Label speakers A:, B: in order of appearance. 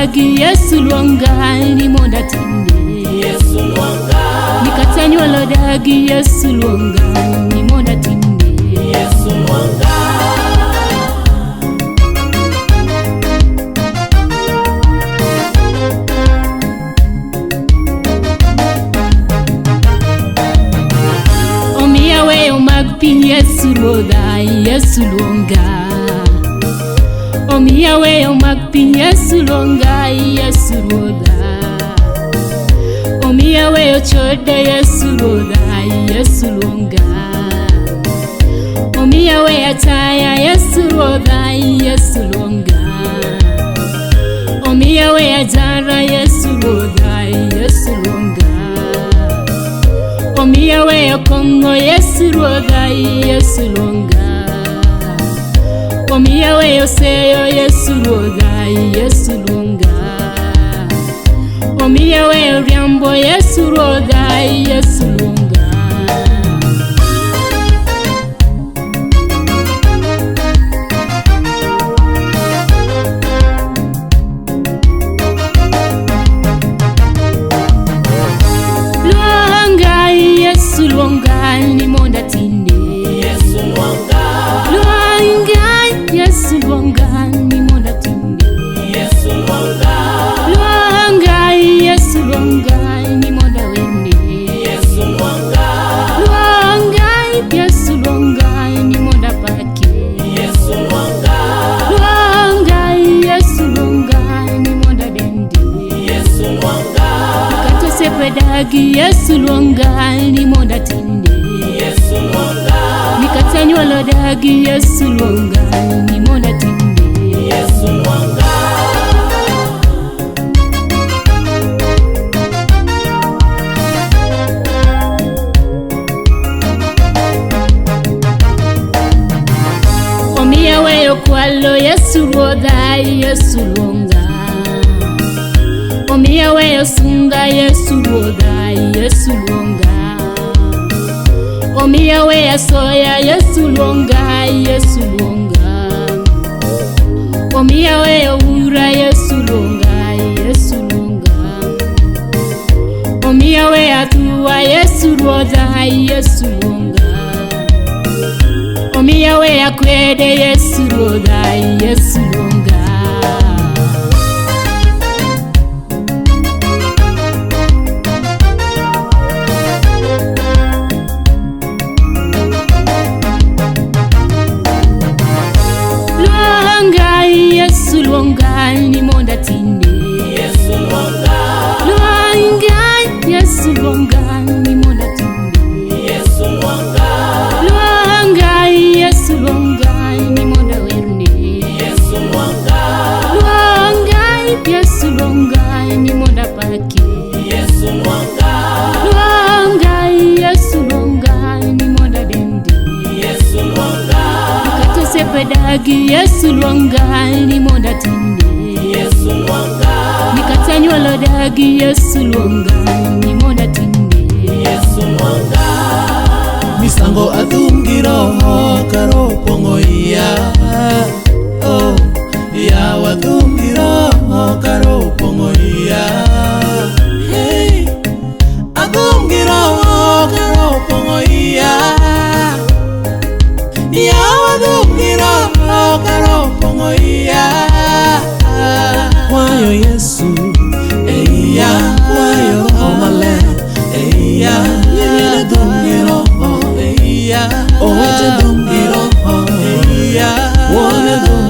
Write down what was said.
A: dagi Yesu luonga ni monda tinde.
B: Yesu luonga.
A: Nikatanyuolo dagi Yesu luonga ni monda tinde.
B: Yesu luonga.
A: Omiya weyo mag pi Yesu ruodha Yesu luonga. Omiya weyo mag pi Yesu luonga Yesu ruodha. Omiya weyo chode Yesu ruodha Yesu luonga. Omiya weyo taya Yesu ruodha Yesu luonga. Omiya weyo jara Yesu ruodha Yesu luonga. Omiya weyo kongo Yesu ruodha Yesu luonga. Omiya weyo seyo Yesu ruodha Yesu luonga. Omiya weyo riambo Yesu ruodha Yesu luonga. Luonga Yesu luonga ni monda tinde.
B: Yesu luonga.
A: Luonga Yesu luonga ni monda tinde.
B: Yesu luonga.
A: Luonga Yesu luonga ni monda wende.
B: Yesu luonga.
A: Luonga Yesu luonga ni monda pake.
B: Yesu luonga.
A: Luonga Yesu luonga ni monda dende.
B: Yesu luonga.
A: Kato sepe dagi Yesu luonga ni monda tinde.
B: Yesu luonga.
A: Nikatanyuolo dagi Yesu luonga ni monda tinde.
B: Yesu luonga.
A: Omiya weyo kwalo Yesu ruodha Yesu luonga. Omiya weyo sunga Yesu ruodha Yesu luonga. Omiya weyo soya Yesu luonga Yesu luonga. Omiya weyo ura Yesu luonga Yesu luonga. Omiya weyo atua Yesu ruodha Yesu luonga. Omiya weyo akwede Yesu ruodha Yesu luonga. Luonga Yesu luonga ni monda tinde.
B: Yesu luonga.
A: Luonga Yesu luonga ni monda tinde.
B: Yesu luonga.
A: Luonga Yesu luonga ni monda wende.
B: Yesu luonga.
A: Luonga Yesu luonga ni monda pake.
B: Yesu luonga.
A: Luonga Yesu luonga ni monda dende.
B: Yesu luonga.
A: Kato sepe dagi Yesu luonga ni monda tinde.
B: Yesu luonga.
A: Nikatanyuolo dagi Yesu luonga ni monda tinde.
B: Yesu luonga.
C: Misango adhungiro karo pongo iya. Oh, ya wadhungiro karo pongo iya. Hey, adhungiro karo pongo iya. Ya wadhungiro karo pongo iya. Wayo Yesu, eya, wayo omale, eya, yemine dhungiro, eya, oje dhungiro, eya, wone dhungiro.